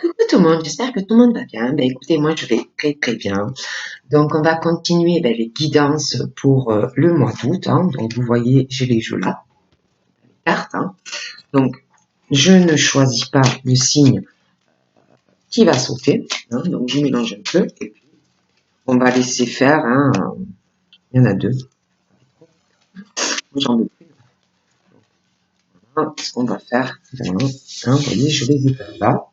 Coucou tout le monde, j'espère que tout le monde va bien. Ben écoutez, moi je vais très très bien. Donc on va continuer les guidances pour le mois d'août. Donc vous voyez, j'ai les jeux là, les cartes. Donc je ne choisis pas le signe qui va sauter. Donc je mélange un peu et puis on va laisser faire. Il y en a deux. J'en veux plus. Ce qu'on va faire, vous voyez, je les ai pas là.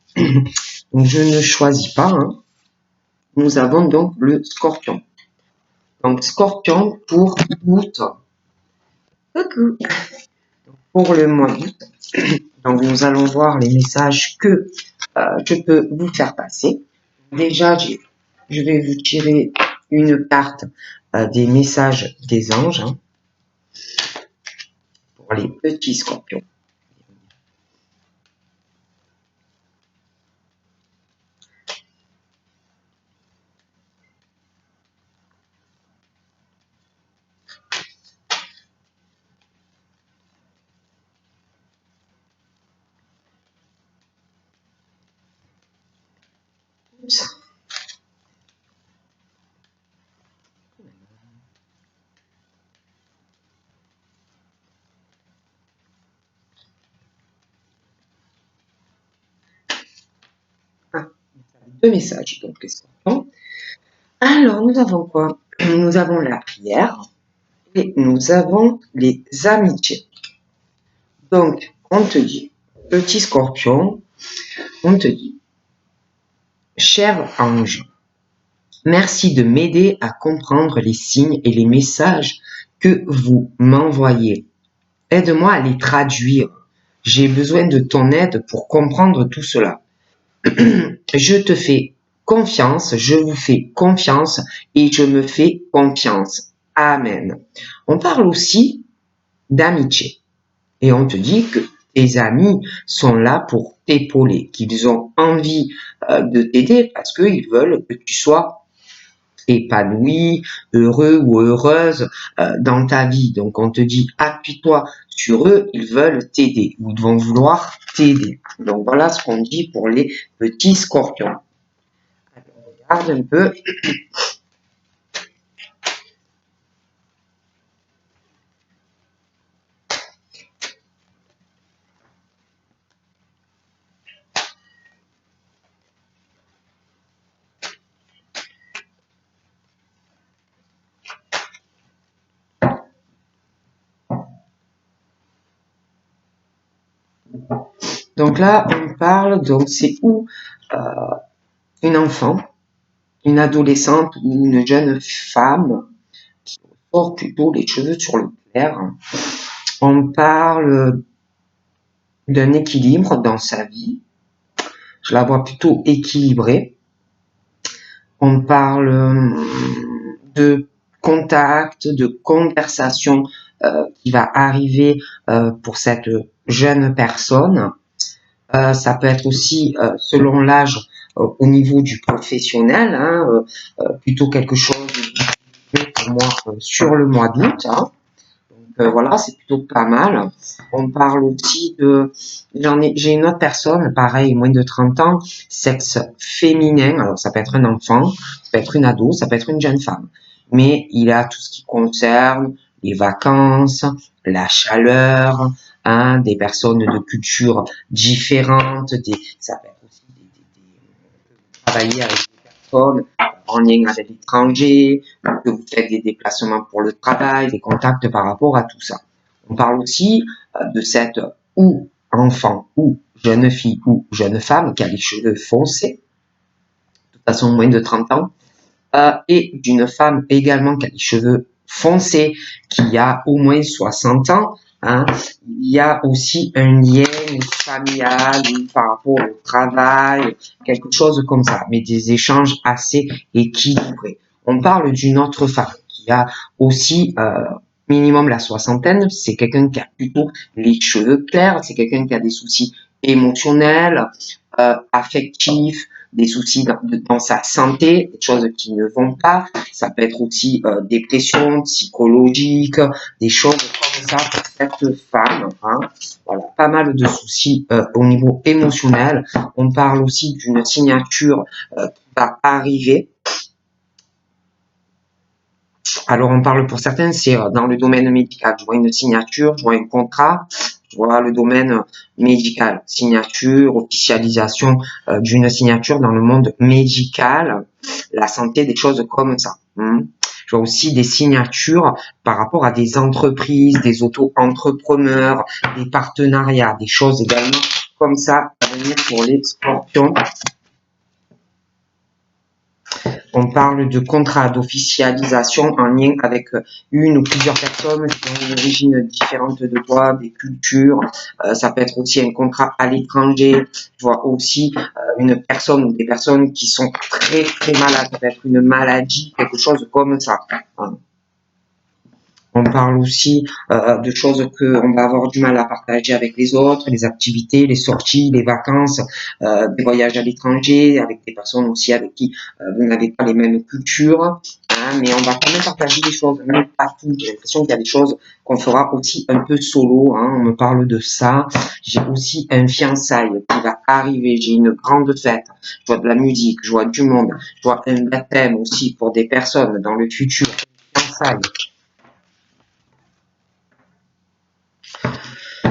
Donc je ne choisis pas. Nous avons donc le scorpion. Donc scorpion pour août. Coucou. Pour le mois d'août. Donc nous allons voir les messages que je peux vous faire passer. Déjà, je vais vous tirer une carte des messages des anges pour les petits scorpions. Oups. Deux messages, donc les scorpions. Alors, nous avons quoi? Nous avons la prière et nous avons les amitiés. Donc, on te dit, petit scorpion, on te dit, cher ange, merci de m'aider à comprendre les signes et les messages que vous m'envoyez. Aide-moi à les traduire. J'ai besoin de ton aide pour comprendre tout cela. Je te fais confiance, je vous fais confiance et je me fais confiance. Amen. On parle aussi d'amitié et on te dit que tes amis sont là pour t'épauler, qu'ils ont envie de t'aider parce qu'ils veulent que tu sois épanoui, heureux ou heureuse dans ta vie. Donc on te dit appuie-toi sur eux, ils veulent t'aider ou ils vont vouloir t'aider. Donc voilà ce qu'on dit pour les petits scorpions. On regarde un peu. Donc là, on parle, donc c'est où une enfant, une adolescente ou une jeune femme qui porte plutôt les cheveux sur le clair. On parle d'un équilibre dans sa vie. Je la vois plutôt équilibrée. On parle de contact, de conversation qui va arriver pour cette jeune personne. Ça peut être aussi, selon l'âge, au niveau du professionnel, plutôt quelque chose pour moi sur le mois d'août. Voilà, c'est plutôt pas mal. On parle aussi de, j'ai une autre personne, pareil, moins de 30 ans, sexe féminin. Alors ça peut être un enfant, ça peut être une ado, ça peut être une jeune femme. Mais il a tout ce qui concerne les vacances, la chaleur, des personnes de cultures différentes, ça peut être aussi travailler avec des personnes en lien avec l'étranger, que vous faites des déplacements pour le travail, des contacts par rapport à tout ça. On parle aussi de cette ou enfant ou jeune fille ou jeune femme qui a les cheveux foncés, de toute façon moins de 30 ans, et d'une femme également qui a les cheveux foncés, qui a au moins 60 ans. Il y a aussi un lien familial par rapport au travail, quelque chose comme ça, mais des échanges assez équilibrés. On parle d'une autre femme qui a aussi minimum la soixantaine, c'est quelqu'un qui a plutôt les cheveux clairs, c'est quelqu'un qui a des soucis émotionnels, affectifs, des soucis dans sa santé, des choses qui ne vont pas. Ça peut être aussi dépression psychologique, des choses comme ça pour cette femme. Hein. Voilà, pas mal de soucis au niveau émotionnel. On parle aussi d'une signature qui va arriver. Alors, on parle pour certains, c'est dans le domaine médical. Je vois une signature, je vois un contrat, je vois le domaine médical, signature, officialisation d'une signature dans le monde médical, la santé, des choses comme ça. Je vois aussi des signatures par rapport à des entreprises, des auto-entrepreneurs, des partenariats, des choses également comme ça à venir pour les scorpions. On parle de contrat d'officialisation en lien avec une ou plusieurs personnes qui ont une origine différente de toi, des cultures. Ça peut être aussi un contrat à l'étranger. Je vois aussi une personne ou des personnes qui sont très très malades. Ça peut être une maladie, quelque chose comme ça. On parle aussi de choses qu'on va avoir du mal à partager avec les autres, les activités, les sorties, les vacances, des voyages à l'étranger, avec des personnes aussi avec qui vous n'avez pas les mêmes cultures. Hein, mais on va quand même partager des choses, mais pas tout. J'ai l'impression qu'il y a des choses qu'on fera aussi un peu solo. Hein, on me parle de ça. J'ai aussi un fiançailles qui va arriver. J'ai une grande fête. Je vois de la musique, je vois du monde. Je vois un baptême aussi pour des personnes dans le futur. Fiançailles.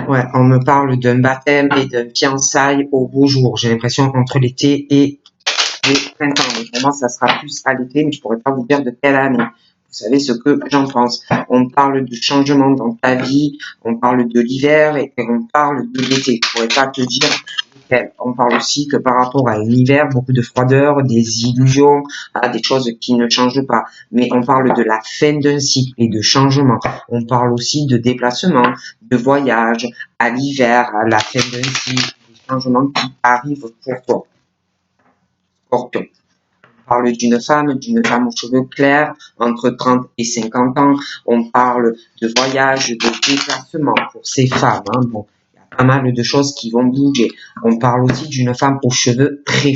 Ouais, on me parle d'un baptême et d'un fiançailles au beau jour. J'ai l'impression entre l'été et le printemps. Mais vraiment, ça sera plus à l'été, mais je pourrais pas vous dire de quelle année. Vous savez ce que j'en pense. On parle de changement dans ta vie, on parle de l'hiver et on parle de l'été. Je pourrais pas te dire lequel. On parle aussi que par rapport à l'hiver, beaucoup de froideur, des illusions, des choses qui ne changent pas. Mais on parle de la fin d'un cycle et de changement. On parle aussi de déplacement, de voyage à l'hiver, à la fin d'un cycle, des changements qui arrivent pour toi. Scorpion. On parle d'une femme aux cheveux clairs, entre 30 et 50 ans. On parle de voyage, de déplacement pour ces femmes. Hein. Bon, il y a pas mal de choses qui vont bouger. On parle aussi d'une femme aux cheveux très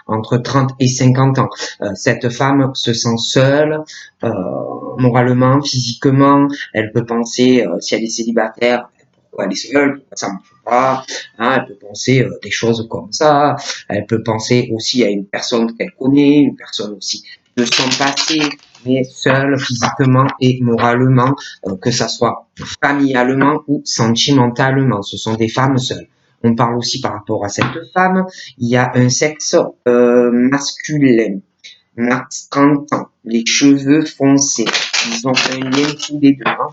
entre 30 et 50 ans. Cette femme se sent seule, moralement, physiquement. Elle peut penser, si elle est célibataire, pourquoi elle est seule, pourquoi ça marche pas. Hein, elle peut penser des choses comme ça. Elle peut penser aussi à une personne qu'elle connaît, une personne aussi de son passé, mais seule physiquement et moralement, que ça soit familialement ou sentimentalement. Ce sont des femmes seules. On parle aussi par rapport à cette femme, il y a un sexe masculin, max 30 ans, les cheveux foncés. Ils ont un lien tous les deux. Hein.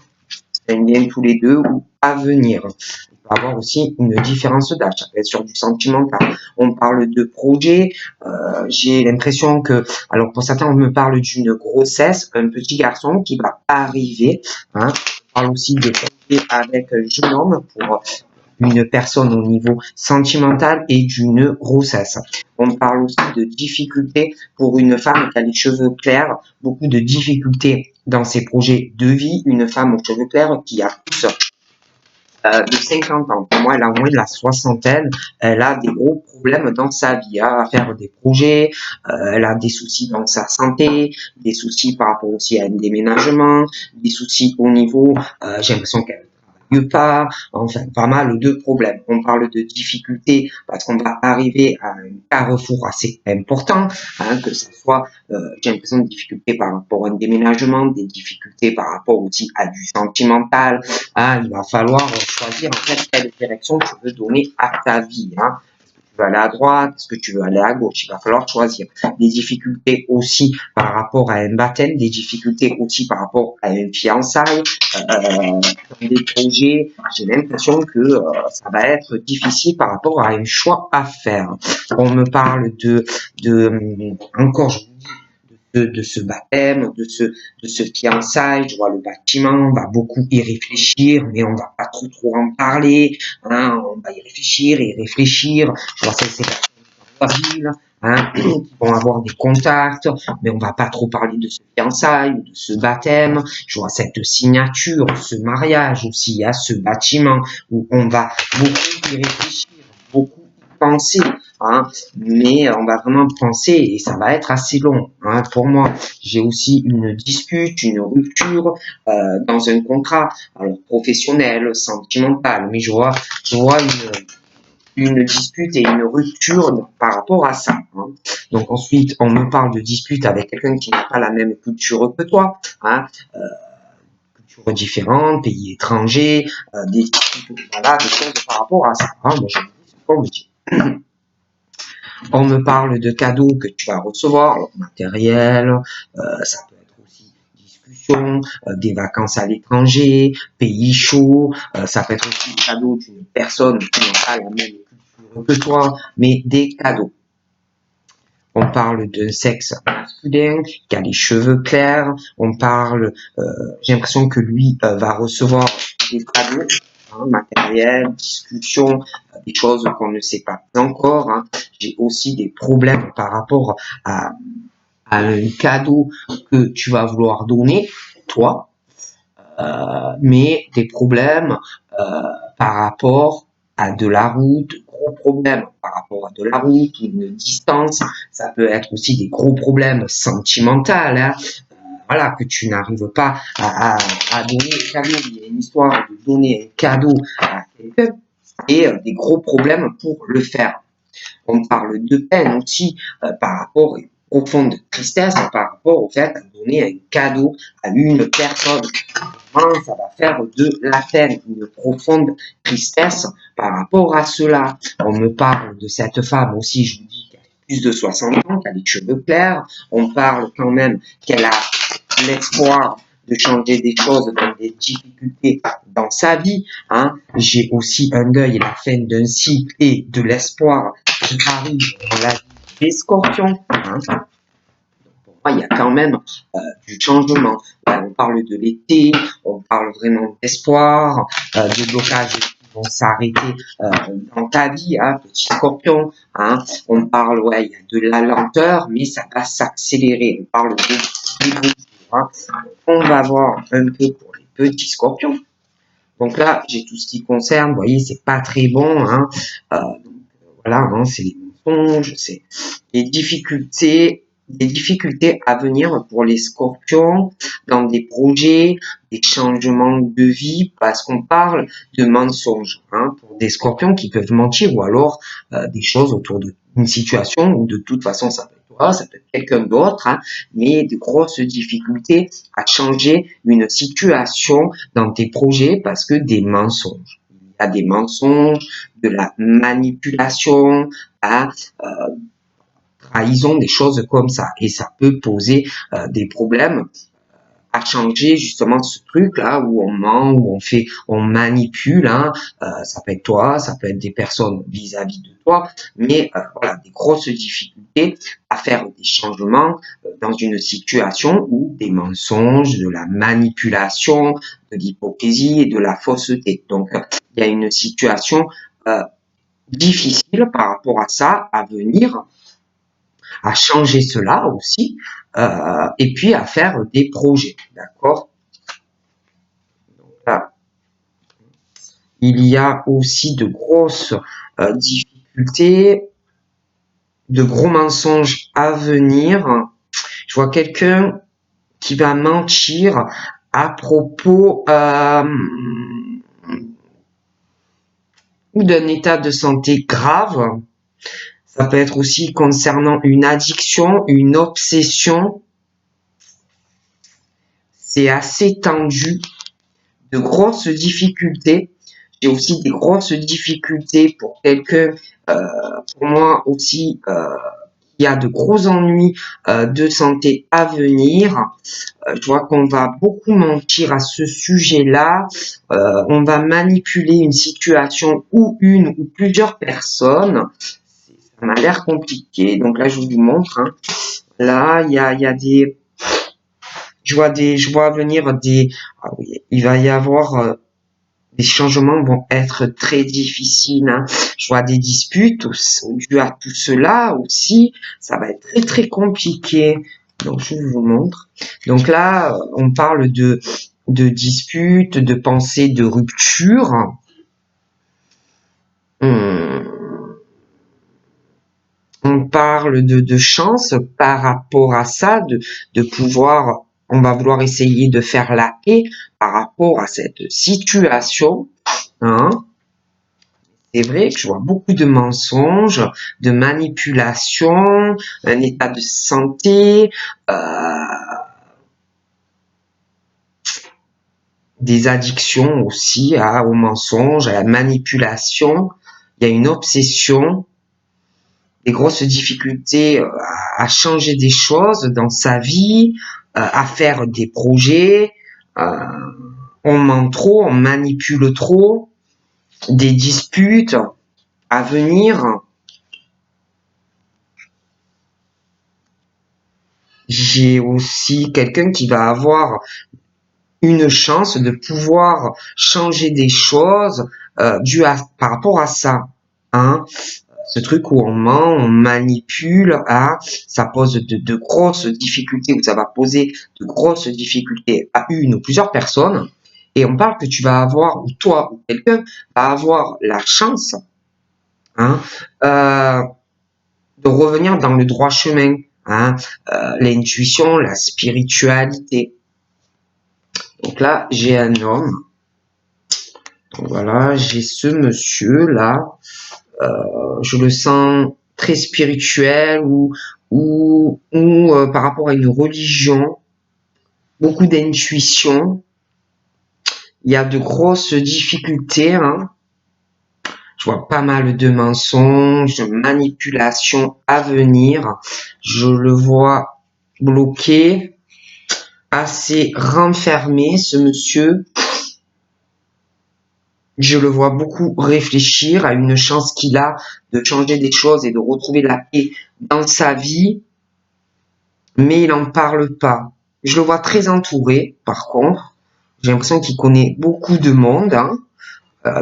Un lien tous les deux ou à venir. Il peut avoir aussi une différence d'âge, ça peut être sur du sentimental. On parle de projet, j'ai l'impression que, alors pour certains on me parle d'une grossesse, un petit garçon qui va arriver, hein. On parle aussi de projet avec un jeune homme pour une personne au niveau sentimental et d'une grossesse. On parle aussi de difficultés pour une femme qui a les cheveux clairs, beaucoup de difficultés dans ses projets de vie, une femme aux cheveux clairs qui a plus de 50 ans. Pour moi, elle a moins de la soixantaine. Elle a des gros problèmes dans sa vie, hein, à faire des projets. Elle a des soucis dans sa santé, des soucis par rapport aussi à un déménagement, des soucis au niveau, j'ai l'impression qu'elle pas, enfin pas mal de problèmes. On parle de difficultés parce qu'on va arriver à un carrefour assez important, hein, que ce soit, j'ai l'impression de difficultés par rapport à un déménagement, des difficultés par rapport aussi à du sentimental. Hein, il va falloir choisir en fait quelle direction tu veux donner à ta vie. Hein. Tu veux aller à droite, est-ce que tu veux aller à gauche? Il va falloir choisir. Des difficultés aussi par rapport à un baptême, des difficultés aussi par rapport à une fiançaille, dans des projets. J'ai l'impression que ça va être difficile par rapport à un choix à faire. On me parle encore, je vous dis, de ce baptême, de ce fiançailles. Je vois le bâtiment, on va beaucoup y réfléchir, mais on va pas trop en parler. Hein, on va y réfléchir et réfléchir. Je vois ces personnes hein, qui vont avoir des contacts, mais on va pas trop parler de ce fiançailles, de ce baptême. Je vois cette signature, ce mariage aussi, à ce bâtiment où on va beaucoup y réfléchir, beaucoup y penser. hein, mais on va vraiment penser et ça va être assez long. Hein, pour moi, j'ai aussi une dispute, une rupture dans un contrat, alors professionnel, sentimental, mais je vois une dispute et une rupture par rapport à ça. Hein. Donc ensuite, on me parle de dispute avec quelqu'un qui n'a pas la même culture que toi, hein, culture différente, pays étranger, voilà, des choses par rapport à ça. Hein. Moi, je dis ce qu'on me dit. On me parle de cadeaux que tu vas recevoir, alors, matériel, ça peut être aussi discussion, des vacances à l'étranger, pays chaud, ça peut être aussi des cadeaux d'une personne qui n'a pas la même culture que toi, mais des cadeaux. On parle d'un sexe masculin qui a les cheveux clairs. On parle, j'ai l'impression que lui va recevoir des cadeaux, hein, matériel, discussion, des choses qu'on ne sait pas encore. Hein. J'ai aussi des problèmes par rapport à un cadeau que tu vas vouloir donner, toi, mais des problèmes par rapport à de la route, gros problèmes par rapport à de la route, une distance, ça peut être aussi des gros problèmes sentimentaux, hein, voilà, que tu n'arrives pas à donner un cadeau, il y a une histoire de donner un cadeau à quelqu'un et des gros problèmes pour le faire. On parle de peine aussi par rapport à une profonde tristesse par rapport au fait de donner un cadeau à une personne. Ça va faire de la peine, une profonde tristesse par rapport à cela. On me parle de cette femme aussi, je vous dis qu'elle a plus de 60 ans, qu'elle a les cheveux clairs. On parle quand même qu'elle a l'espoir de changer des choses dans des difficultés dans sa vie. Hein. J'ai aussi un deuil et la fin d'un cycle et de l'espoir qui arrive dans la vie des scorpions. Hein. Pour moi, il y a quand même du changement. On parle de l'été, on parle vraiment d'espoir, de blocages qui vont s'arrêter dans ta vie, hein, petit scorpion. Hein. On parle, il y a de la lenteur, mais ça va s'accélérer. On parle de hein. On va voir un peu pour les petits scorpions. Donc là, j'ai tout ce qui concerne, vous voyez, c'est pas très bon. Hein. Donc, voilà, hein, c'est les mensonges, c'est les difficultés à venir pour les scorpions dans des projets, des changements de vie, parce qu'on parle de mensonges, hein, pour des scorpions qui peuvent mentir ou alors des choses autour d'une situation où de toute façon ça peut être toi, ça peut être quelqu'un d'autre, hein, mais de grosses difficultés à changer une situation dans tes projets parce que des mensonges. Il y a des mensonges, de la manipulation, hein, trahison, des choses comme ça. Et ça peut poser des problèmes à changer justement ce truc là où on ment, où on manipule. Hein. Ça peut être toi, ça peut être des personnes vis-à-vis de toi, mais voilà, des grosses difficultés à faire des changements dans une situation où des mensonges, de la manipulation, de l'hypocrisie et de la fausseté. Donc il y a une situation difficile par rapport à ça à venir, à changer cela aussi, et puis à faire des projets, d'accord. Là, il y a aussi de grosses difficultés, de gros mensonges à venir. Je vois quelqu'un qui va mentir à propos d'un état de santé grave. Ça peut être aussi concernant une addiction, une obsession. C'est assez tendu, de grosses difficultés. J'ai aussi des grosses difficultés pour quelqu'un, pour moi aussi, qui a de gros ennuis de santé à venir. Je vois qu'on va beaucoup mentir à ce sujet-là. On va manipuler une situation ou une ou plusieurs personnes. Ça m'a l'air compliqué. Donc là, je vous montre. Hein. Là, il y a des... Je vois venir des... Ah oui, il va y avoir... les changements vont être très difficiles. Hein. Je vois des disputes dues à tout cela aussi. Ça va être très très compliqué. Donc je vous montre. Donc là, on parle de disputes, de pensées, de rupture. parle de chance par rapport à ça, de pouvoir, on va vouloir essayer de faire la paix par rapport à cette situation. Hein. C'est vrai que je vois beaucoup de mensonges, de manipulation, un état de santé, des addictions aussi aux mensonges, à la manipulation. Il y a une obsession, des grosses difficultés à changer des choses dans sa vie, à faire des projets. On ment trop, on manipule trop, des disputes à venir. J'ai aussi quelqu'un qui va avoir une chance de pouvoir changer des choses par rapport à ça. Hein. Ce truc où on ment, on manipule, hein, ça pose de grosses difficultés, ou ça va poser de grosses difficultés à une ou plusieurs personnes. Et on parle que tu vas avoir, ou toi, ou quelqu'un, va avoir la chance, hein, de revenir dans le droit chemin, hein, l'intuition, la spiritualité. Donc là, j'ai un homme. Donc voilà, j'ai ce monsieur-là. Je le sens très spirituel ou par rapport à une religion, beaucoup d'intuition. Il y a de grosses difficultés. Hein. Je vois pas mal de mensonges, de manipulations à venir. Je le vois bloqué, assez renfermé, ce monsieur. Je le vois beaucoup réfléchir à une chance qu'il a de changer des choses et de retrouver la paix dans sa vie, mais il n'en parle pas. Je le vois très entouré, par contre. J'ai l'impression qu'il connaît beaucoup de monde, hein,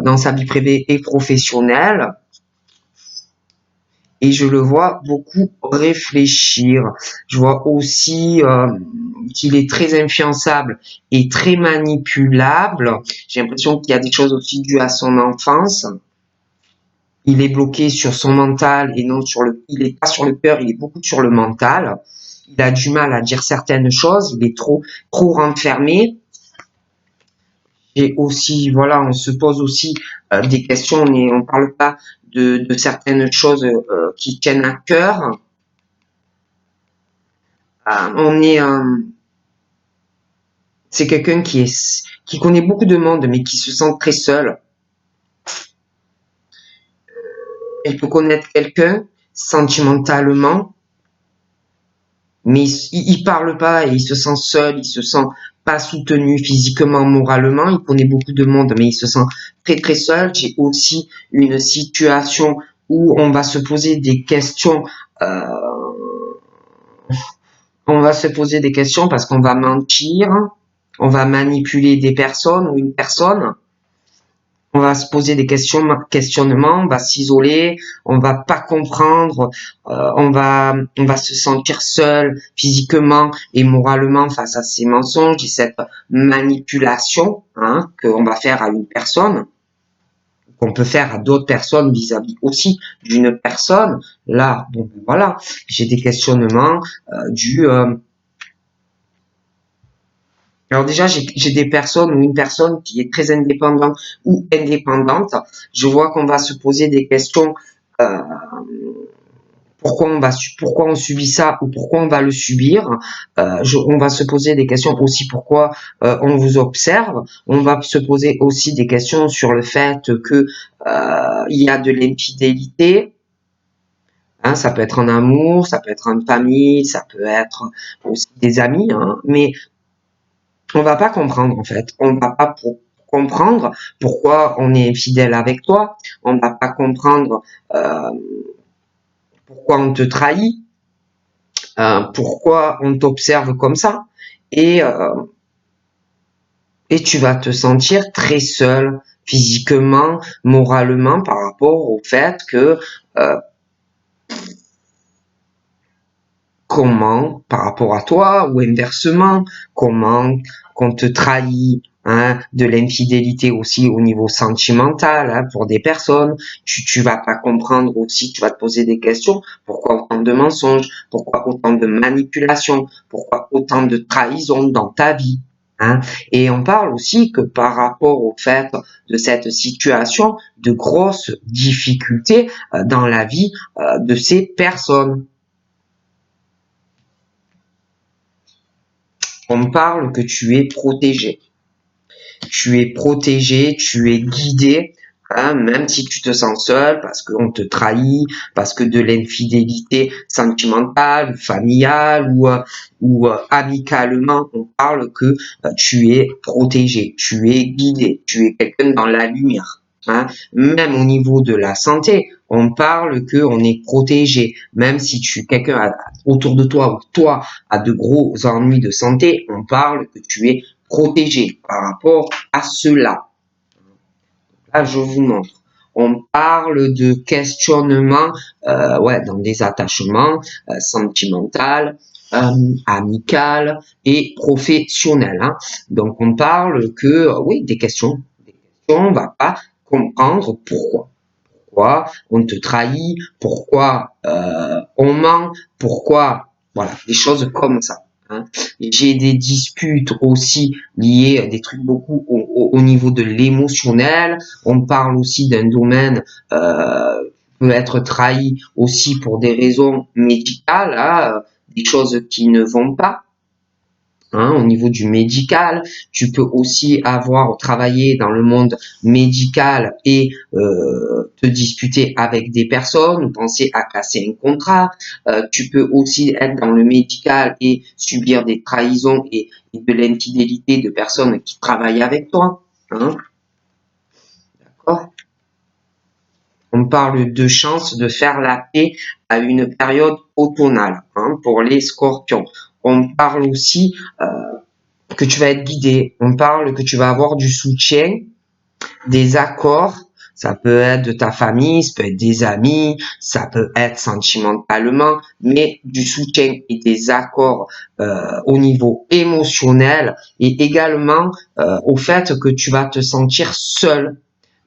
dans sa vie privée et professionnelle. Et je le vois beaucoup réfléchir. Je vois aussi qu'il est très influençable et très manipulable. J'ai l'impression qu'il y a des choses aussi dues à son enfance. Il est bloqué sur son mental et non il est pas sur le cœur, il est beaucoup sur le mental. Il a du mal à dire certaines choses, il est trop renfermé. Et aussi, voilà, on se pose aussi des questions, on parle pas de certaines choses qui tiennent à cœur. C'est quelqu'un qui connaît beaucoup de monde, mais qui se sent très seul. Il peut connaître quelqu'un sentimentalement, mais il parle pas et il se sent seul, il se sent pas soutenu physiquement, moralement. Il connaît beaucoup de monde, mais il se sent très très seul. J'ai aussi une situation où on va se poser des questions. On va se poser des questions parce qu'on va mentir, on va manipuler des personnes ou une personne. On va se poser des questionnements, on va s'isoler, on va pas comprendre, on va se sentir seul physiquement et moralement face à ces mensonges et cette manipulation, hein, qu'on va faire à une personne, qu'on peut faire à d'autres personnes vis-à-vis aussi d'une personne. Là, bon, voilà, j'ai des questionnements alors déjà, j'ai des personnes ou une personne qui est très indépendante ou indépendante. Je vois qu'on va se poser des questions. Euh, pourquoi on subit ça ou pourquoi on va le subir. On va se poser des questions aussi pourquoi on vous observe. On va se poser aussi des questions sur le fait que il y a de l'infidélité. Hein, ça peut être en amour, ça peut être en famille, ça peut être aussi des amis. Hein, mais on va pas comprendre en fait. On va pas comprendre pourquoi on est infidèle avec toi. On va pas comprendre pourquoi on te trahit, pourquoi on t'observe comme ça. Et, euh, et tu vas te sentir très seul physiquement, moralement par rapport au fait que comment par rapport à toi ou inversement, comment qu'on te trahit hein, de l'infidélité aussi au niveau sentimental, hein, pour des personnes. Tu vas pas comprendre aussi, tu vas te poser des questions. Pourquoi autant de mensonges? Pourquoi autant de manipulations? Pourquoi autant de trahison dans ta vie? Hein? Et on parle aussi que par rapport au fait de cette situation, de grosses difficultés dans la vie de ces personnes. On parle que tu es protégé. Tu es protégé, tu es guidé, hein, même si tu te sens seul parce qu'on te trahit, parce que de l'infidélité sentimentale, familiale ou amicalement, on parle que tu es protégé, tu es guidé, tu es quelqu'un dans la lumière. Hein. Même au niveau de la santé, on parle que on est protégé, même si quelqu'un autour de toi ou toi a de gros ennuis de santé, on parle que tu es protégé par rapport à cela. Là, je vous montre. On parle de questionnement dans des attachements sentimentaux, amical et professionnel. Hein. Donc, on parle que, oui, des questions. On va pas comprendre pourquoi on te trahit, pourquoi on ment, pourquoi, voilà, des choses comme ça. Hein. J'ai des disputes aussi liées à des trucs beaucoup au niveau de l'émotionnel. On parle aussi d'un domaine peut être trahi aussi pour des raisons médicales, hein, des choses qui ne vont pas. Hein, au niveau du médical, tu peux aussi avoir travaillé dans le monde médical et te disputer avec des personnes ou penser à casser un contrat. Tu peux aussi être dans le médical et subir des trahisons et de l'infidélité de personnes qui travaillent avec toi. Hein. D'accord. On parle de chance de faire la paix à une période automnale, hein, pour les scorpions. On parle aussi que tu vas être guidé. On parle que tu vas avoir du soutien, des accords. Ça peut être de ta famille, ça peut être des amis, ça peut être sentimentalement, mais du soutien et des accords au niveau émotionnel et également au fait que tu vas te sentir seul,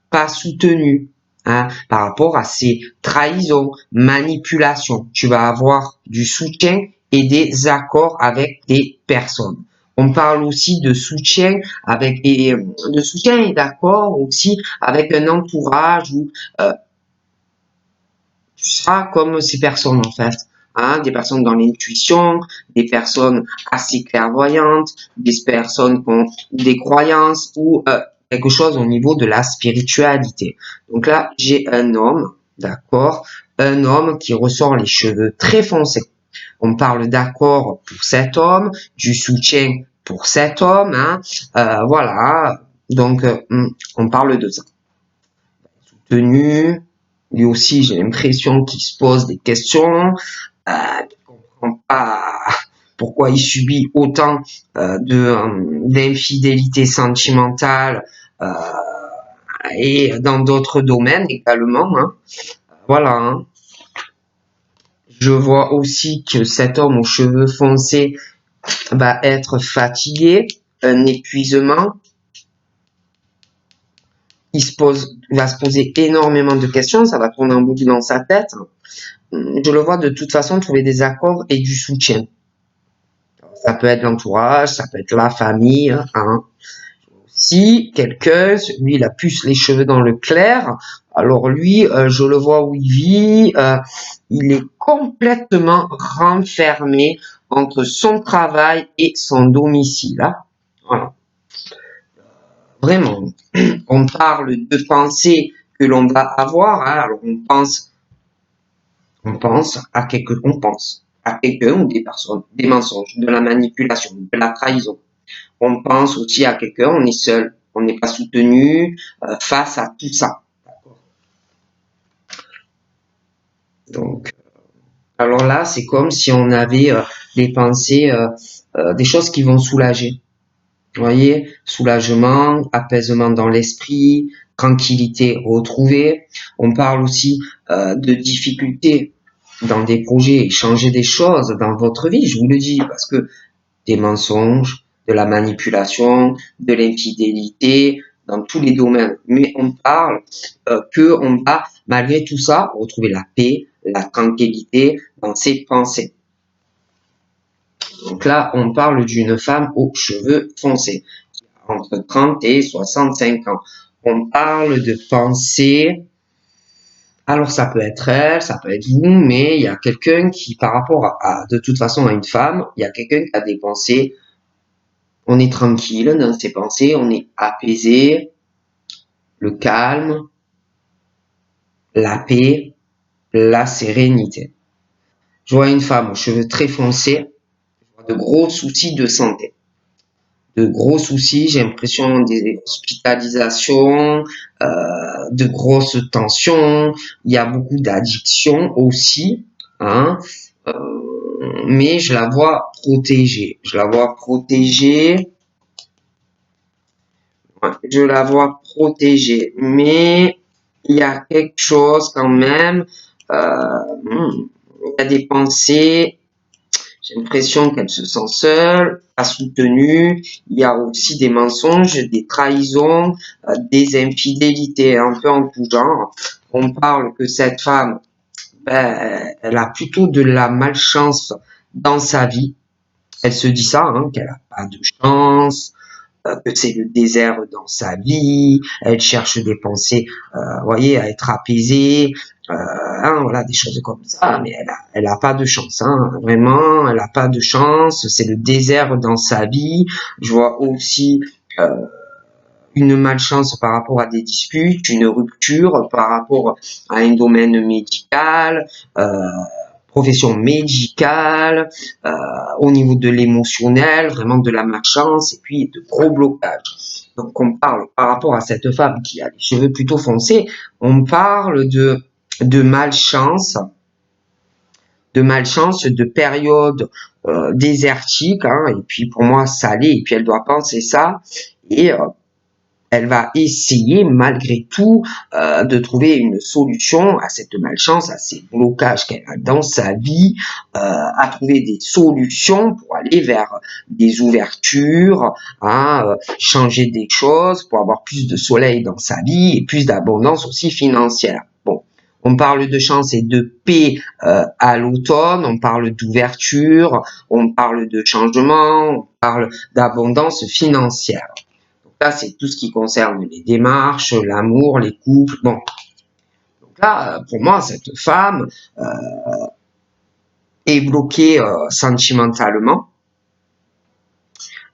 pas soutenu. Hein, par rapport à ces trahisons, manipulations, tu vas avoir du soutien et des accords avec des personnes. On parle aussi de soutien de soutien et d'accord aussi avec un entourage où tu seras comme ces personnes en fait. Hein, des personnes dans l'intuition, des personnes assez clairvoyantes, des personnes qui ont des croyances ou quelque chose au niveau de la spiritualité. Donc là, j'ai un homme, d'accord, un homme qui ressort les cheveux très foncés. On parle d'accord pour cet homme, du soutien pour cet homme, hein, voilà. Donc, on parle de ça. Soutenu, lui aussi, j'ai l'impression qu'il se pose des questions, il ne comprend pas pourquoi il subit autant d'infidélité sentimentale et dans d'autres domaines également. Hein. Voilà. Hein. Je vois aussi que cet homme aux cheveux foncés va être fatigué, un épuisement. Il va se poser énormément de questions, ça va tourner en boucle dans sa tête. Je le vois de toute façon trouver des accords et du soutien. Ça peut être l'entourage, ça peut être la famille. Hein. Si quelqu'un, lui, il a plus les cheveux dans le clair, alors lui, je le vois où il vit, il est complètement renfermé entre son travail et son domicile. Hein. Voilà. Vraiment, on parle de pensées que l'on va avoir. Hein. Alors on pense à quelqu'un ou des personnes, des mensonges, de la manipulation, de la trahison. On pense aussi à quelqu'un, on est seul, on n'est pas soutenu face à tout ça. Donc, alors là, c'est comme si on avait des pensées, des choses qui vont soulager. Vous voyez, soulagement, apaisement dans l'esprit, tranquillité retrouvée. On parle aussi de difficultés dans des projets, changer des choses dans votre vie, je vous le dis, parce que des mensonges, de la manipulation, de l'infidélité, dans tous les domaines. Mais on parle que on va, malgré tout ça, retrouver la paix, la tranquillité dans ses pensées. Donc là, on parle d'une femme aux cheveux foncés, entre 30 et 65 ans. On parle de pensée. Alors ça peut être elle, ça peut être vous, mais il y a quelqu'un qui, par rapport de toute façon à une femme, il y a quelqu'un qui a des pensées. On est tranquille dans ses pensées, on est apaisé, le calme, la paix, la sérénité. Je vois une femme aux cheveux très foncés, de gros soucis de santé. De gros soucis, j'ai l'impression des hospitalisations, de grosses tensions, il y a beaucoup d'addictions aussi, hein, mais je la vois protégée. Je la vois protégée. Ouais, je la vois protégée, mais il y a quelque chose quand même. Il y a des pensées. J'ai l'impression qu'elle se sent seule, pas soutenue. Il y a aussi des mensonges, des trahisons, des infidélités, un peu en tout genre. On parle que cette femme, elle a plutôt de la malchance dans sa vie. Elle se dit ça, hein, qu'elle a pas de chance, que c'est le désert dans sa vie. Elle cherche des pensées, voyez, à être apaisée. Hein, voilà, des choses comme ça, mais elle a pas de chance, hein, vraiment, elle a pas de chance, c'est le désert dans sa vie. Je vois aussi une malchance par rapport à des disputes, une rupture par rapport à un domaine médical, profession médicale, au niveau de l'émotionnel, vraiment de la malchance et puis de gros blocages. Donc on parle par rapport à cette femme qui a les cheveux plutôt foncés, on parle de malchance, de période désertique, hein, et puis pour moi salée, et puis elle doit penser ça, et elle va essayer malgré tout de trouver une solution à cette malchance, à ces blocages qu'elle a dans sa vie, à trouver des solutions pour aller vers des ouvertures, à changer des choses, pour avoir plus de soleil dans sa vie et plus d'abondance aussi financière. Bon, on parle de chance et de paix à l'automne, on parle d'ouverture, on parle de changement, on parle d'abondance financière. Là, c'est tout ce qui concerne les démarches, l'amour, les couples. Bon, donc là, pour moi, cette femme est bloquée sentimentalement.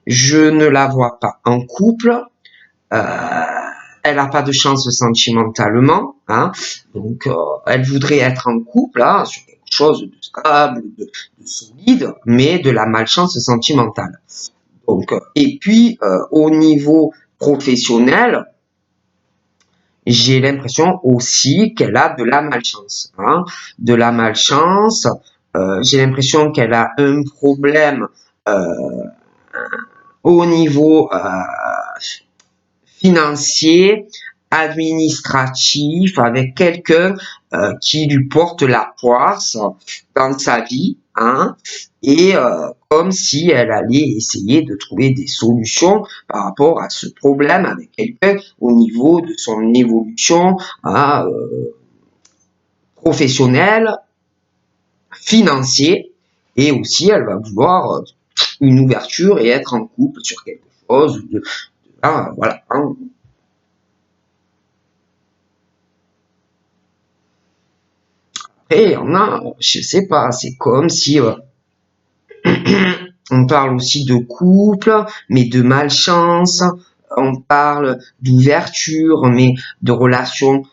Je ne la vois pas en couple. Elle n'a pas de chance sentimentalement. Hein, donc, elle voudrait être en couple, hein, sur quelque chose de stable, de solide, mais de la malchance sentimentale. Donc, et puis, au niveau professionnel, j'ai l'impression aussi qu'elle a de la malchance. Hein, de la malchance. J'ai l'impression qu'elle a un problème au niveau financier, administratif, avec quelqu'un qui lui porte la poisse dans sa vie, hein, et comme si elle allait essayer de trouver des solutions par rapport à ce problème avec quelqu'un au niveau de son évolution hein, professionnelle, financière, et aussi elle va vouloir une ouverture et être en couple sur quelque chose voilà. Hein. Et on a, je sais pas, c'est comme si on parle aussi de couple, mais de malchance. On parle d'ouverture, mais de relations.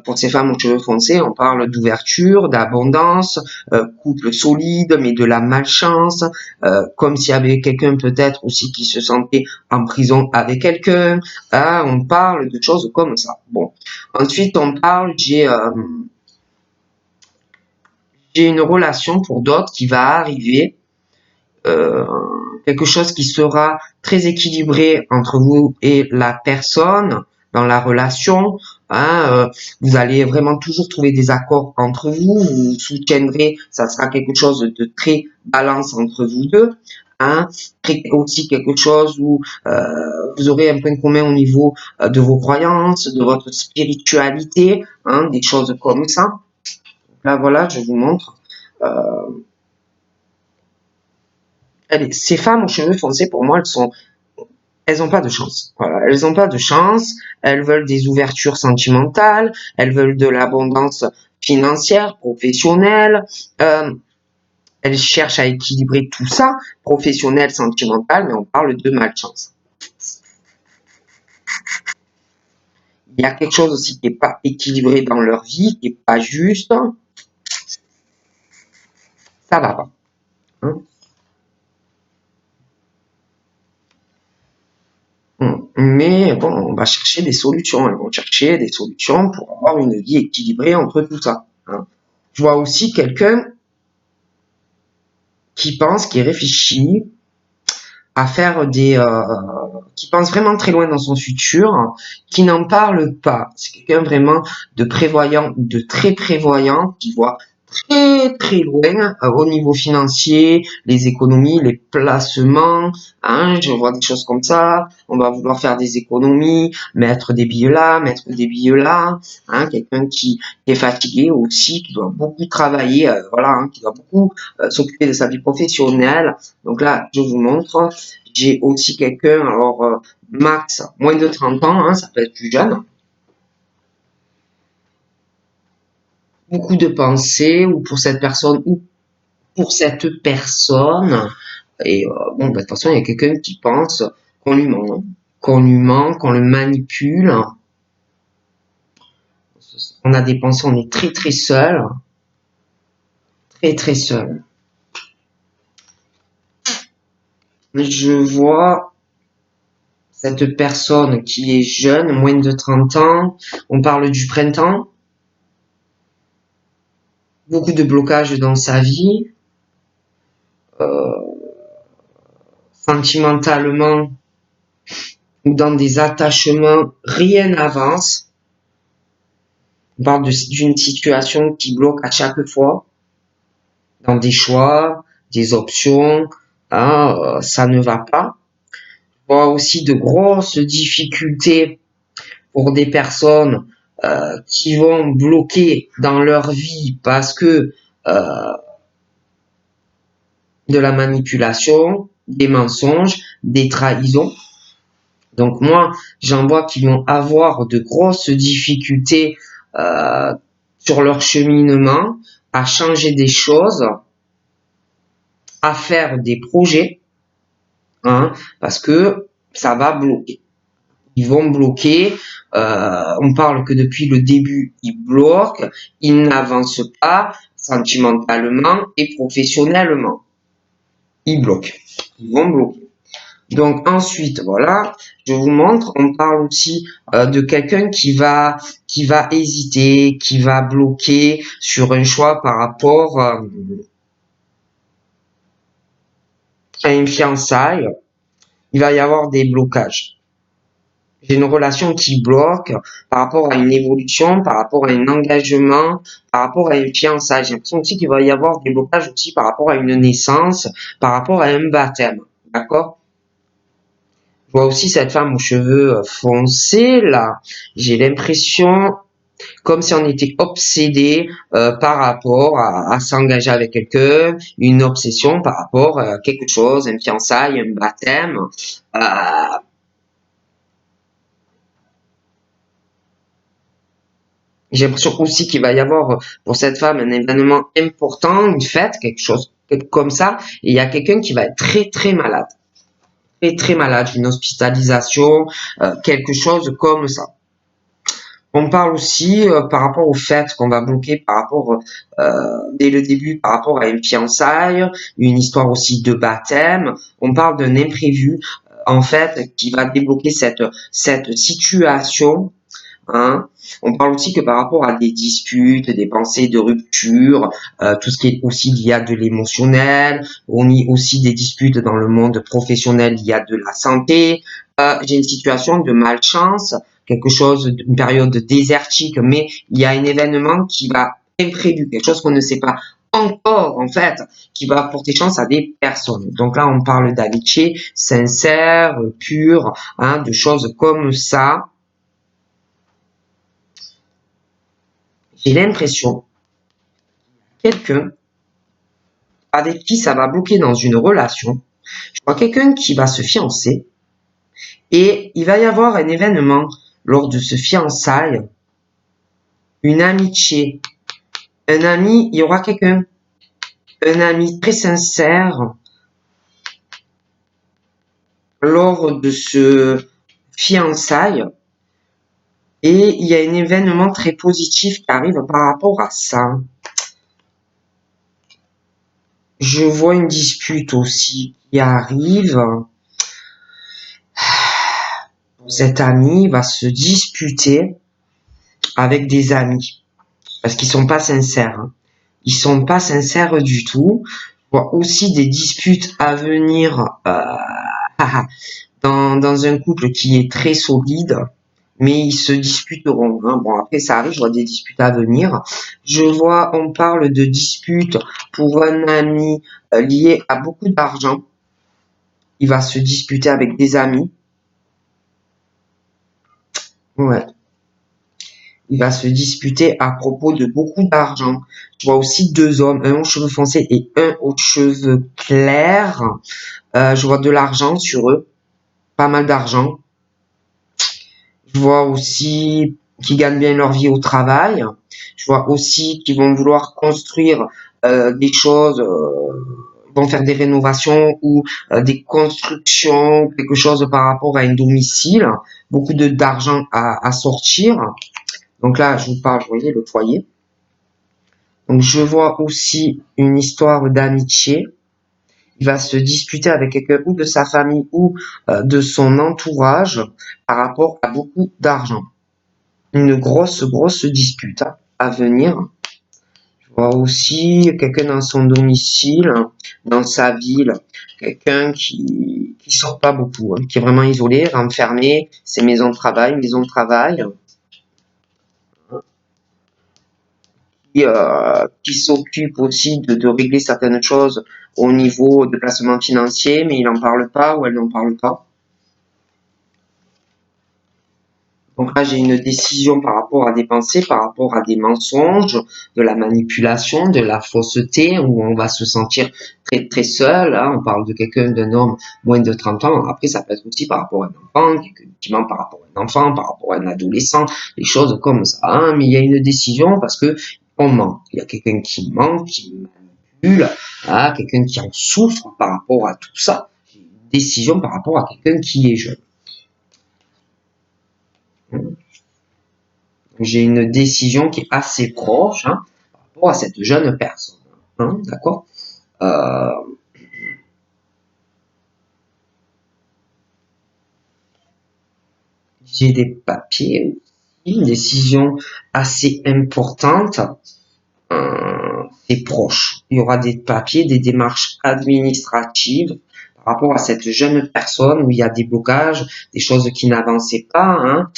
Pour ces femmes aux cheveux foncés, on parle d'ouverture, d'abondance, couple solide, mais de la malchance, comme s'il y avait quelqu'un peut-être aussi qui se sentait en prison avec quelqu'un. On parle de choses comme ça. Bon. Ensuite, on parle, j'ai une relation pour d'autres qui va arriver, quelque chose qui sera très équilibré entre vous et la personne dans la relation. Hein, vous allez vraiment toujours trouver des accords entre vous, vous soutiendrez, ça sera quelque chose de très balance entre vous deux. hein, aussi quelque chose où vous aurez un point commun au niveau de vos croyances, de votre spiritualité, hein, des choses comme ça. Là, voilà, je vous montre. Ces femmes aux cheveux foncés, pour moi, elles n'ont pas de chance. Voilà, elles n'ont pas de chance. Elles veulent des ouvertures sentimentales. Elles veulent de l'abondance financière, professionnelle. Elles cherchent à équilibrer tout ça, professionnel, sentimental, mais on parle de malchance. Il y a quelque chose aussi qui n'est pas équilibré dans leur vie, qui n'est pas juste. Ça va pas. Hein. Mais bon, on va chercher des solutions. Elles vont chercher des solutions pour avoir une vie équilibrée entre tout ça. Hein. Je vois aussi quelqu'un qui pense, qui réfléchit à faire qui pense vraiment très loin dans son futur, qui n'en parle pas. C'est quelqu'un vraiment de prévoyant, de très prévoyant, qui voit très très loin au niveau financier, les économies, les placements, hein, je vois des choses comme ça. On va vouloir faire des économies, mettre des billets là, mettre des billets là, hein, quelqu'un qui est fatigué aussi, qui doit beaucoup travailler, voilà, hein, qui doit beaucoup s'occuper de sa vie professionnelle. Donc là, je vous montre. J'ai aussi quelqu'un, alors max, moins de 30 ans, hein, ça peut être plus jeune. Beaucoup de pensées, ou pour cette personne, ou pour cette personne. Et bon, de toute façon, il y a quelqu'un qui pense qu'on lui ment, hein, qu'on le manipule. On a des pensées, on est très très seul, très très seul. Je vois cette personne qui est jeune, moins de 30 ans, on parle du printemps, beaucoup de blocages dans sa vie, sentimentalement ou dans des attachements, rien n'avance. On parle d'une situation qui bloque à chaque fois, dans des choix, des options, hein, ça ne va pas. On voit aussi de grosses difficultés pour des personnes qui vont bloquer dans leur vie parce que de la manipulation, des mensonges, des trahisons. Donc moi, j'en vois qui vont avoir de grosses difficultés sur leur cheminement, à changer des choses, à faire des projets, hein, parce que ça va bloquer. Ils vont bloquer. On parle que depuis le début, ils bloquent, ils n'avancent pas sentimentalement et professionnellement. Ils bloquent. Ils vont bloquer. Donc ensuite, voilà, je vous montre, on parle aussi de quelqu'un qui va hésiter, qui va bloquer sur un choix par rapport à une fiançaille. Il va y avoir des blocages. J'ai une relation qui bloque par rapport à une évolution, par rapport à un engagement, par rapport à une fiançaille. J'ai l'impression aussi qu'il va y avoir des blocages aussi par rapport à une naissance, par rapport à un baptême. D'accord? Je vois aussi cette femme aux cheveux foncés, là. J'ai l'impression comme si on était obsédé par rapport à s'engager avec quelqu'un, une obsession par rapport à quelque chose, une fiançaille, un baptême. J'ai l'impression aussi qu'il va y avoir pour cette femme un événement important, une fête, quelque chose comme ça. Et il y a quelqu'un qui va être très très malade. Très très malade, une hospitalisation, quelque chose comme ça. On parle aussi par rapport au fait qu'on va bloquer par rapport dès le début par rapport à une fiançaille, une histoire aussi de baptême. On parle d'un imprévu en fait qui va débloquer cette situation. Hein. On parle aussi que par rapport à des disputes, des pensées de rupture, tout ce qui est aussi lié à de l'émotionnel, on y aussi des disputes dans le monde professionnel lié à de la santé. J'ai une situation de malchance, quelque chose, une période désertique, mais il y a un événement qui va imprévu, quelque chose qu'on ne sait pas encore, en fait, qui va porter chance à des personnes. Donc là, on parle d'amitié sincère, pure, hein, de choses comme ça. J'ai l'impression quelqu'un avec qui ça va bloquer dans une relation. Je vois quelqu'un qui va se fiancer et il va y avoir un événement lors de ce fiançailles, une amitié, un ami, il y aura quelqu'un, un ami très sincère lors de ce fiançailles et il y a un événement très positif qui arrive par rapport à ça. Je vois une dispute aussi qui arrive. Cet ami va se disputer avec des amis parce qu'ils sont pas sincères. Hein. Ils sont pas sincères du tout. Je vois aussi des disputes à venir dans un couple qui est très solide, mais ils se disputeront. Hein. Bon, après, ça arrive, je vois des disputes à venir. Je vois, on parle de disputes pour un ami lié à beaucoup d'argent. Il va se disputer avec des amis. Ouais. Il va se disputer à propos de beaucoup d'argent. Je vois aussi deux hommes, un aux cheveux foncés et un aux cheveux clairs. Je vois de l'argent sur eux, pas mal d'argent. Je vois aussi qu'ils gagnent bien leur vie au travail. Je vois aussi qu'ils vont vouloir construire des choses, vont faire des rénovations ou des constructions, quelque chose par rapport à un domicile. Beaucoup d'argent à sortir. Donc là, je vous parle, vous voyez, le foyer. Donc je vois aussi une histoire d'amitié. Il va se disputer avec quelqu'un ou de sa famille ou de son entourage par rapport à beaucoup d'argent. Une grosse dispute hein, à venir. Je vois aussi quelqu'un dans son domicile, dans sa ville, quelqu'un qui sort pas beaucoup, hein, qui est vraiment isolé, renfermé, ses maisons de travail, qui s'occupe aussi de régler certaines choses au niveau de placement financier, mais il n'en parle pas ou elle n'en parle pas. Donc là, j'ai une décision par rapport à des pensées, par rapport à des mensonges, de la manipulation, de la fausseté, où on va se sentir très seul. Hein. On parle de quelqu'un, d'un homme moins de 30 ans. Après, ça peut être aussi par rapport à un enfant, quelqu'un qui ment par rapport à un enfant, par rapport à un adolescent, des choses comme ça. Hein. Mais il y a une décision parce que on ment. Il y a quelqu'un qui ment, qui manipule, hein, quelqu'un qui en souffre par rapport à tout ça. J'ai une décision par rapport à quelqu'un qui est jeune. J'ai une décision qui est assez proche hein, par rapport à cette jeune personne. Hein, d'accord J'ai des papiers, une décision assez importante. C'est proche. Il y aura des papiers, des démarches administratives par rapport à cette jeune personne où il y a des blocages, des choses qui n'avançaient pas. Hein.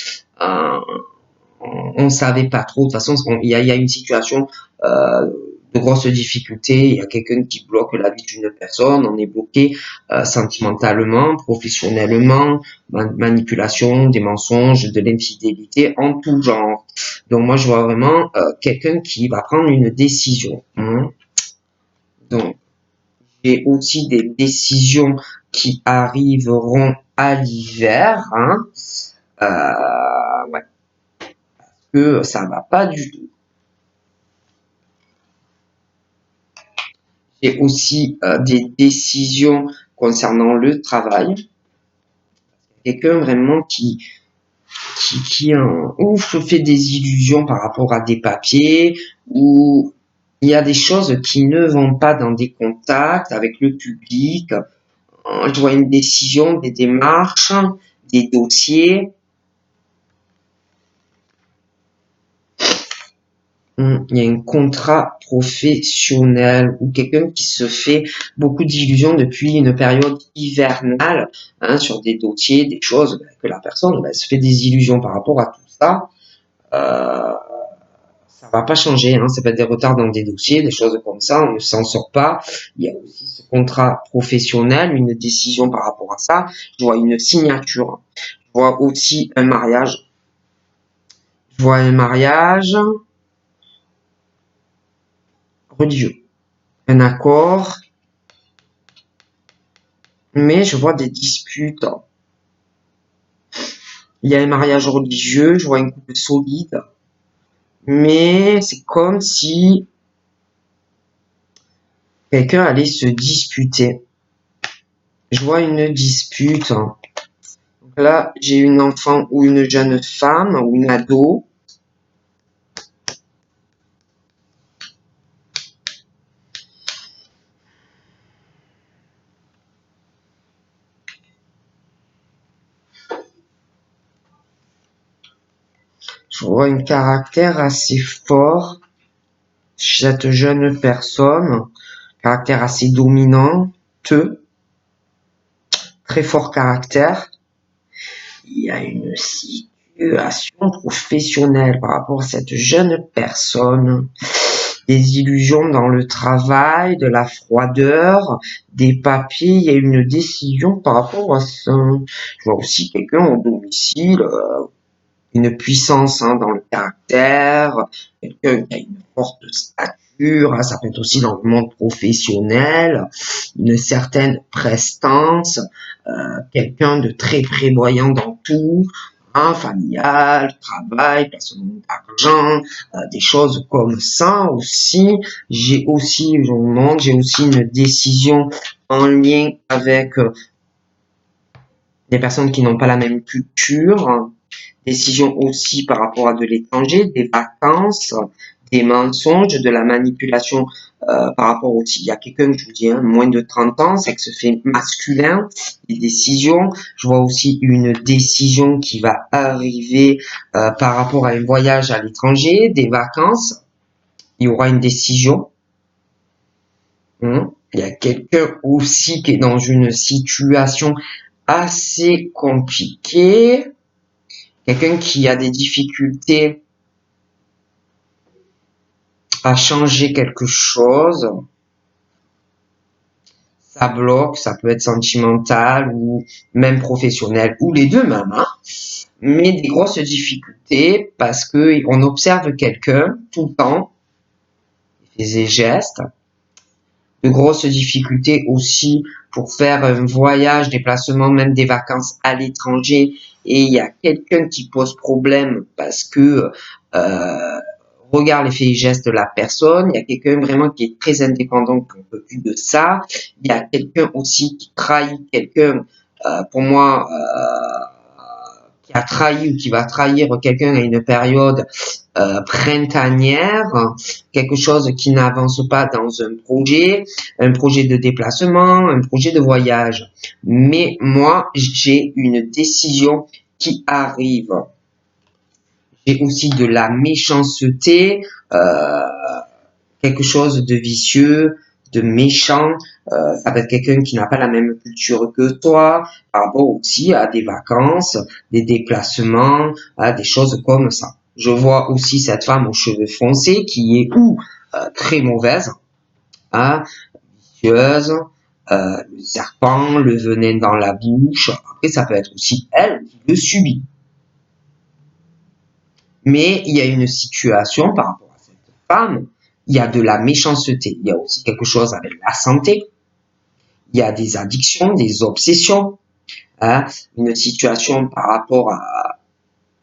On savait pas trop. De toute façon, il y a une situation de grosses difficultés. Il y a quelqu'un qui bloque la vie d'une personne. On est bloqué sentimentalement, professionnellement, manipulation, des mensonges, de l'infidélité en tout genre. Donc moi, je vois vraiment quelqu'un qui va prendre une décision. Hein. Donc, j'ai aussi des décisions qui arriveront à l'hiver. Hein. Ouais, que ça va pas du tout. J'ai aussi des décisions concernant le travail. Quelqu'un vraiment ou se fait des illusions par rapport à des papiers, ou il y a des choses qui ne vont pas dans des contacts avec le public. Je vois une décision, des démarches, des dossiers. Il y a un contrat professionnel ou quelqu'un qui se fait beaucoup d'illusions depuis une période hivernale hein, sur des dossiers, des choses que la personne se fait des illusions par rapport à tout ça. ça va pas changer, hein. Ça peut être des retards dans des dossiers, des choses comme ça, on ne s'en sort pas. Il y a aussi ce contrat professionnel, une décision par rapport à ça. Je vois une signature. Je vois aussi un mariage. Je vois un mariage religieux. Un accord. Mais je vois des disputes. Il y a un mariage religieux, je vois un couple solide. Mais c'est comme si quelqu'un allait se disputer. Je vois une dispute. Donc là, j'ai une enfant ou une jeune femme ou une ado. Je vois un caractère assez fort chez cette jeune personne. Caractère assez dominant, très fort caractère. Il y a une situation professionnelle par rapport à cette jeune personne. Des illusions dans le travail, de la froideur, des papiers, il y a une décision par rapport à ça. Je vois aussi quelqu'un au domicile, une puissance dans le caractère, quelqu'un qui a une forte stature, ça peut être aussi dans le monde professionnel, une certaine prestance, quelqu'un de très prévoyant dans tout, familial, travail, placement d'argent, des choses comme ça aussi. J'ai aussi une décision en lien avec des personnes qui n'ont pas la même culture, décision aussi par rapport à de l'étranger, des vacances, des mensonges, de la manipulation par rapport aussi. Il y a quelqu'un, je vous dis, moins de 30 ans, c'est que se fait masculin, des décisions. Je vois aussi une décision qui va arriver par rapport à un voyage à l'étranger, des vacances. Il y aura une décision. Il y a quelqu'un aussi qui est dans une situation assez compliquée. Quelqu'un qui a des difficultés à changer quelque chose, ça bloque, ça peut être sentimental ou même professionnel, ou les deux même, mais des grosses difficultés parce que on observe quelqu'un tout le temps, il fait des gestes, de grosses difficultés aussi pour faire un voyage, déplacement, même des vacances à l'étranger, et il y a quelqu'un qui pose problème parce que regarde les faits et gestes de la personne, il y a quelqu'un vraiment qui est très indépendant, qui ne peut plus de ça, il y a quelqu'un aussi qui trahit quelqu'un, pour moi, qui a trahi ou qui va trahir quelqu'un à une période printanière, quelque chose qui n'avance pas dans un projet de déplacement, un projet de voyage. Mais moi, j'ai une décision qui arrive. J'ai aussi de la méchanceté, quelque chose de vicieux, de méchant. Ça peut être quelqu'un qui n'a pas la même culture que toi, par rapport aussi à des vacances, des déplacements, à des choses comme ça. Je vois aussi cette femme aux cheveux foncés qui est très mauvaise, vicieuse, le serpent, le venin dans la bouche. Après, ça peut être aussi elle qui le subit. Mais il y a une situation par rapport à cette femme, il y a de la méchanceté, il y a aussi quelque chose avec la santé, il y a des addictions, des obsessions, une situation par rapport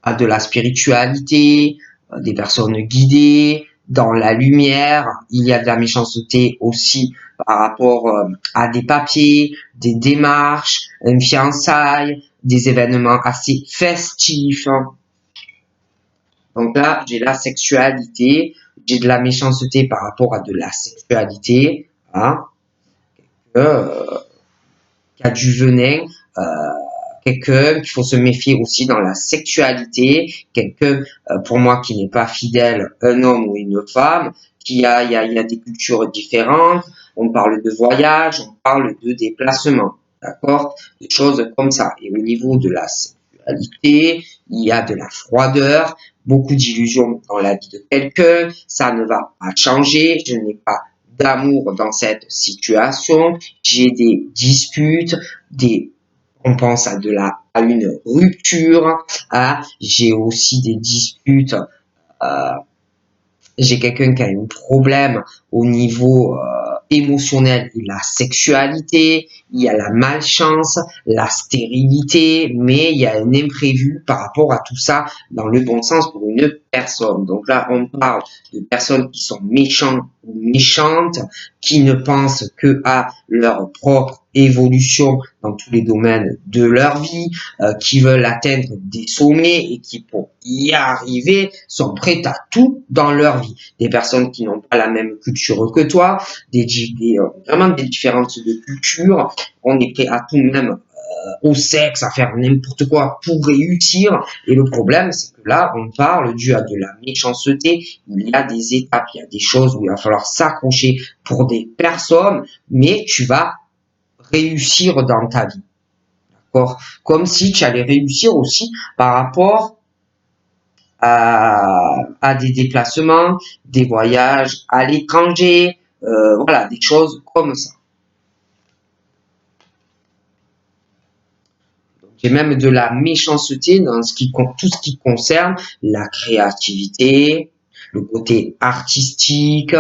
à de la spiritualité, des personnes guidées, dans la lumière, il y a de la méchanceté aussi par rapport à des papiers, des démarches, une fiançailles, des événements assez festifs. Donc là, j'ai la sexualité, j'ai de la méchanceté par rapport à de la sexualité, qui a du venin, quelqu'un qu'il faut se méfier aussi dans la sexualité, quelqu'un pour moi qui n'est pas fidèle, un homme ou une femme, il y a des cultures différentes, on parle de voyage, on parle de déplacement, d'accord, des choses comme ça. Et au niveau de la sexualité, il y a de la froideur, beaucoup d'illusions dans la vie de quelqu'un, ça ne va pas changer, je n'ai pas d'amour dans cette situation, j'ai des disputes, on pense à une rupture, j'ai aussi des disputes, euh, j'ai quelqu'un qui a un problème au niveau émotionnel, la sexualité, il y a la malchance, la stérilité, mais il y a un imprévu par rapport à tout ça dans le bon sens pour une personne. Donc là, on parle de personnes qui sont méchantes ou méchantes, qui ne pensent que à leur propre évolution dans tous les domaines de leur vie, qui veulent atteindre des sommets et qui, pour y arriver, sont prêtes à tout dans leur vie. Des personnes qui n'ont pas la même culture que toi, vraiment des différences de culture. On est prêt à tout, même au sexe, à faire n'importe quoi pour réussir. Et le problème, c'est que là, on parle dû à de la méchanceté. Il y a des étapes, il y a des choses où il va falloir s'accrocher pour des personnes, mais tu vas réussir dans ta vie. D'accord? Comme si tu allais réussir aussi par rapport à des déplacements, des voyages à l'étranger, voilà, des choses comme ça. J'ai même de la méchanceté dans tout ce qui concerne la créativité, le côté artistique,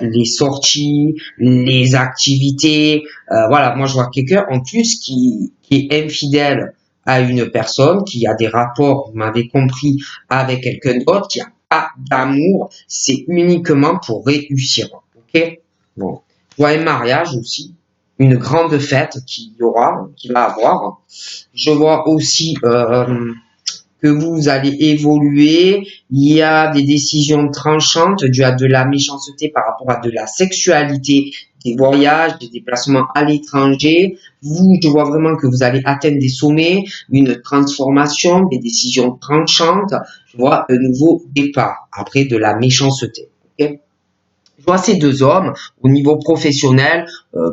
les sorties, les activités. Voilà, moi je vois quelqu'un en plus qui est infidèle à une personne, qui a des rapports, vous m'avez compris, avec quelqu'un d'autre, qui a pas d'amour, c'est uniquement pour réussir. Ok? Bon. Je vois un mariage aussi, une grande fête qui va avoir. Je vois aussi que vous allez évoluer. Il y a des décisions tranchantes dues à de la méchanceté par rapport à de la sexualité, des voyages, des déplacements à l'étranger. Je vois vraiment que vous allez atteindre des sommets, une transformation, des décisions tranchantes. Je vois un nouveau départ après de la méchanceté. Okay? Je vois ces deux hommes au niveau professionnel,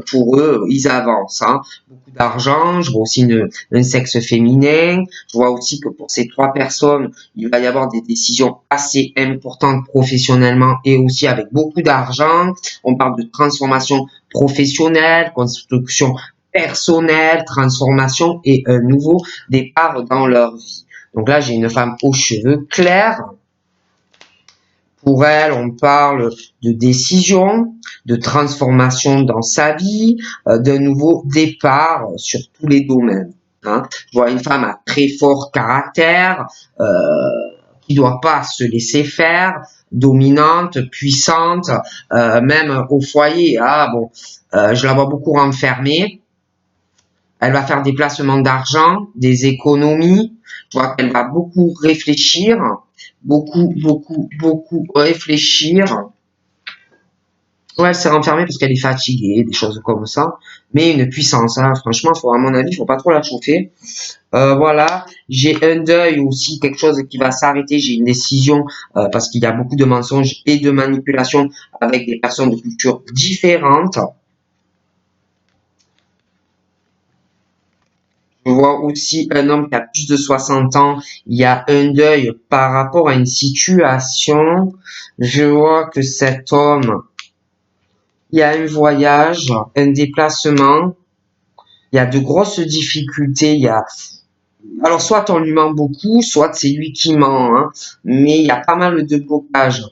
pour eux, ils avancent. Hein. Beaucoup d'argent, je vois aussi un sexe féminin, je vois aussi que pour ces trois personnes, il va y avoir des décisions assez importantes professionnellement et aussi avec beaucoup d'argent. On parle de transformation professionnelle, construction personnelle, transformation et un nouveau départ dans leur vie. Donc là, j'ai une femme aux cheveux clairs. Pour elle, on parle de décision, de transformation dans sa vie, d'un nouveau départ sur tous les domaines. Hein. Je vois une femme à très fort caractère, qui doit pas se laisser faire, dominante, puissante, même au foyer. Ah bon, je la vois beaucoup renfermée. Elle va faire des placements d'argent, des économies. Je vois qu'elle va beaucoup réfléchir, beaucoup réfléchir. Ouais, elle s'est renfermée parce qu'elle est fatiguée, des choses comme ça. Mais une puissance, hein. Franchement, à mon avis, faut pas trop la chauffer. Voilà, j'ai un deuil aussi, quelque chose qui va s'arrêter. J'ai une décision parce qu'il y a beaucoup de mensonges et de manipulations avec des personnes de cultures différentes. Je vois aussi un homme qui a plus de 60 ans. Il y a un deuil par rapport à une situation. Je vois que cet homme, il y a un voyage, un déplacement. Il y a de grosses difficultés. Alors soit on lui ment beaucoup, soit c'est lui qui ment. Hein. Mais il y a pas mal de blocages.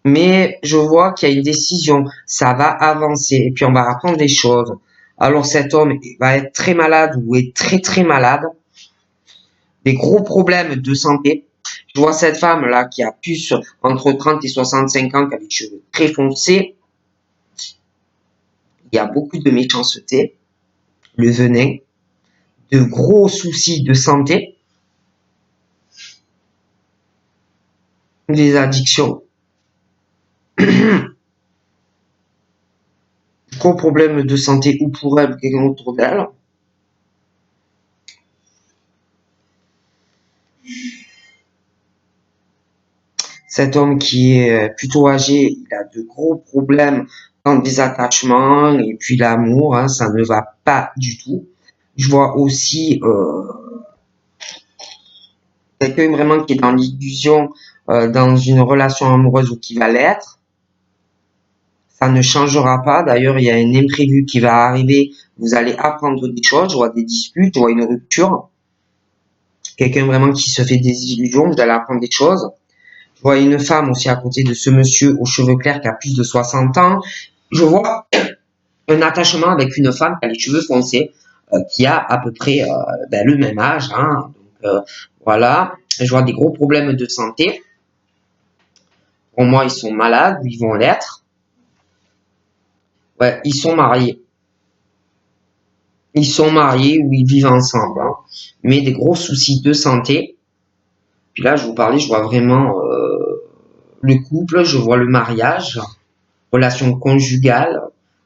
Mais je vois qu'il y a une décision. Ça va avancer. Et puis on va apprendre des choses. Alors cet homme va être très malade ou est très très malade. Des gros problèmes de santé. Je vois cette femme là qui a plus entre 30 et 65 ans, qui a les cheveux très foncés. Il y a beaucoup de méchanceté, le venin, de gros soucis de santé, des addictions, gros problèmes de santé ou pour elle ou quelqu'un autour d'elle. Cet homme qui est plutôt âgé, il a de gros problèmes dans des attachements et puis l'amour, hein, ça ne va pas du tout. Je vois aussi quelqu'un vraiment qui est dans l'illusion, dans une relation amoureuse ou qui va l'être. Ça ne changera pas. D'ailleurs, il y a un imprévu qui va arriver. Vous allez apprendre des choses. Je vois des disputes, je vois une rupture. Quelqu'un vraiment qui se fait des illusions, vous allez apprendre des choses. Je vois une femme aussi à côté de ce monsieur aux cheveux clairs qui a plus de 60 ans. Je vois un attachement avec une femme qui a les cheveux foncés, qui a à peu près le même âge. Hein. Donc, voilà. Je vois des gros problèmes de santé. Pour moi, ils sont malades, ou ils vont l'être. Ouais, ils sont mariés. Ils sont mariés ou ils vivent ensemble. Hein. Mais des gros soucis de santé. Puis là, je vous parlais, je vois vraiment le couple, je vois le mariage, relation conjugale,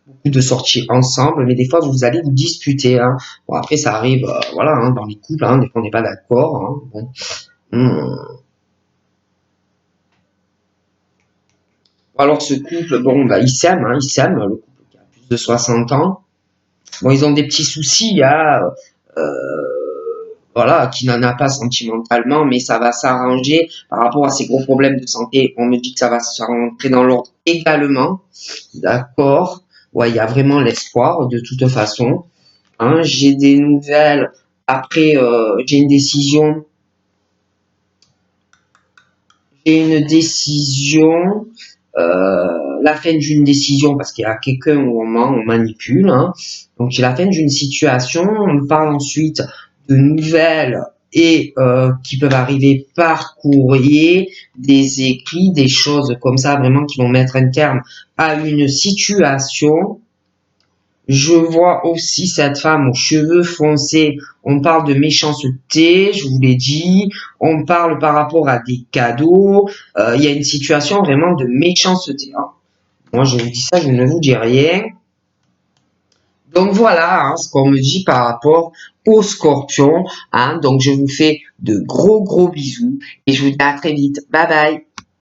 beaucoup de sorties ensemble, mais des fois vous allez vous disputer. Hein. Bon, après ça arrive, voilà, hein, dans les couples, hein, des fois on n'est pas d'accord. Hein. Bon. Alors ce couple, bon, bah, ils s'aiment, le couple qui a plus de 60 ans. Bon, ils ont des petits soucis, hein, voilà, qui n'en a pas sentimentalement, mais ça va s'arranger par rapport à ces gros problèmes de santé. On me dit que ça va se rentrer dans l'ordre également. D'accord. Ouais, il y a vraiment l'espoir de toute façon. Hein, j'ai des nouvelles. Après, j'ai une décision. J'ai une décision. La fin d'une décision parce qu'il y a quelqu'un où on manipule. Hein. Donc, j'ai la fin d'une situation. On me parle ensuite de nouvelles et qui peuvent arriver par courrier, des écrits, des choses comme ça vraiment qui vont mettre un terme à une situation. Je vois aussi cette femme aux cheveux foncés. On parle de méchanceté, je vous l'ai dit. On parle par rapport à des cadeaux. Il y a une situation vraiment de méchanceté. Hein. Moi, je vous dis ça, je ne vous dis rien. Donc voilà hein, ce qu'on me dit par rapport aux scorpions. Hein. Donc je vous fais de gros bisous et je vous dis à très vite. Bye bye.